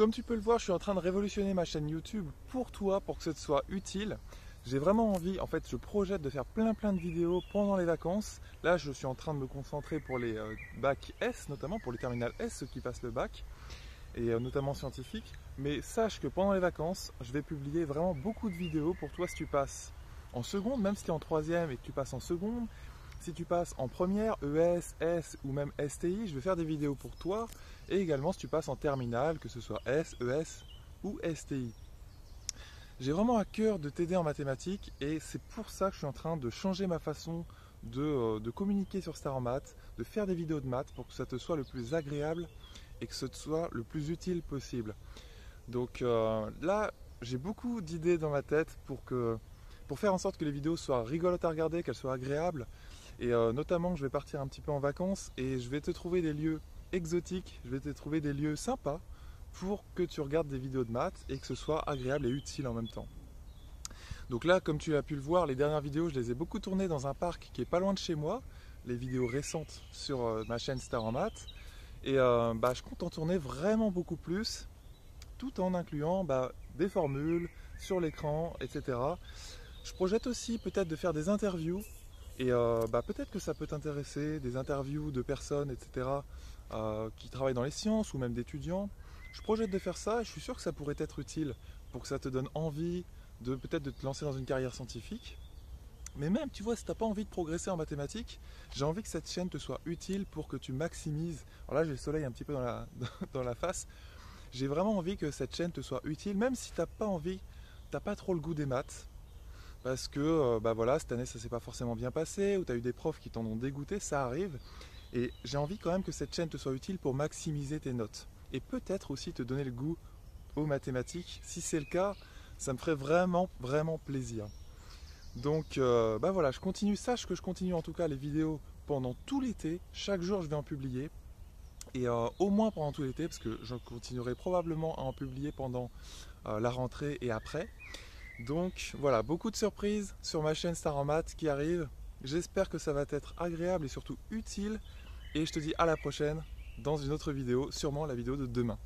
Comme tu peux le voir, je suis en train de révolutionner ma chaîne YouTube pour toi, pour que ce te soit utile. J'ai vraiment envie, en fait, je projette de faire plein de vidéos pendant les vacances. Là, je suis en train de me concentrer pour les bacs S, notamment pour les terminales S, ceux qui passent le bac, et notamment scientifiques. Mais sache que pendant les vacances, je vais publier vraiment beaucoup de vidéos pour toi si tu passes en seconde, même si tu es en troisième et que tu passes en seconde. Si tu passes en première, ES, S ou même STI, je vais faire des vidéos pour toi. Et également si tu passes en terminale, que ce soit S, ES ou STI. J'ai vraiment à cœur de t'aider en mathématiques et c'est pour ça que je suis en train de changer ma façon de communiquer sur Star en Maths, de faire des vidéos de maths pour que ça te soit le plus agréable et que ce te soit le plus utile possible. Donc là, j'ai beaucoup d'idées dans ma tête pour faire en sorte que les vidéos soient rigolotes à regarder, qu'elles soient agréables. Et notamment, je vais partir un petit peu en vacances et je vais te trouver des lieux exotiques, je vais te trouver des lieux sympas pour que tu regardes des vidéos de maths et que ce soit agréable et utile en même temps. Donc là, comme tu as pu le voir, les dernières vidéos, je les ai beaucoup tournées dans un parc qui est pas loin de chez moi, les vidéos récentes sur ma chaîne Star en Maths. Et je compte en tourner vraiment beaucoup plus, tout en incluant des formules sur l'écran, etc. Je projette aussi peut-être de faire des interviews, et peut-être que ça peut t'intéresser, des interviews de personnes, etc., qui travaillent dans les sciences ou même d'étudiants. Je projette de faire ça et je suis sûr que ça pourrait être utile pour que ça te donne envie de peut-être de te lancer dans une carrière scientifique. Mais même, tu vois, si tu n'as pas envie de progresser en mathématiques, j'ai envie que cette chaîne te soit utile pour que tu maximises. Alors là, j'ai le soleil un petit peu dans la face. J'ai vraiment envie que cette chaîne te soit utile, même si tu n'as pas envie, tu n'as pas trop le goût des maths. Parce que voilà, cette année ça s'est pas forcément bien passé, ou tu as eu des profs qui t'en ont dégoûté, ça arrive. Et j'ai envie quand même que cette chaîne te soit utile pour maximiser tes notes. Et peut-être aussi te donner le goût aux mathématiques. Si c'est le cas, ça me ferait vraiment plaisir. Donc voilà, je continue, sache que je continue en tout cas les vidéos pendant tout l'été. Chaque jour je vais en publier. Et au moins pendant tout l'été, parce que je continuerai probablement à en publier pendant la rentrée et après. Donc voilà, beaucoup de surprises sur ma chaîne Star en Maths qui arrivent. J'espère que ça va être agréable et surtout utile. Et je te dis à la prochaine dans une autre vidéo, sûrement la vidéo de demain.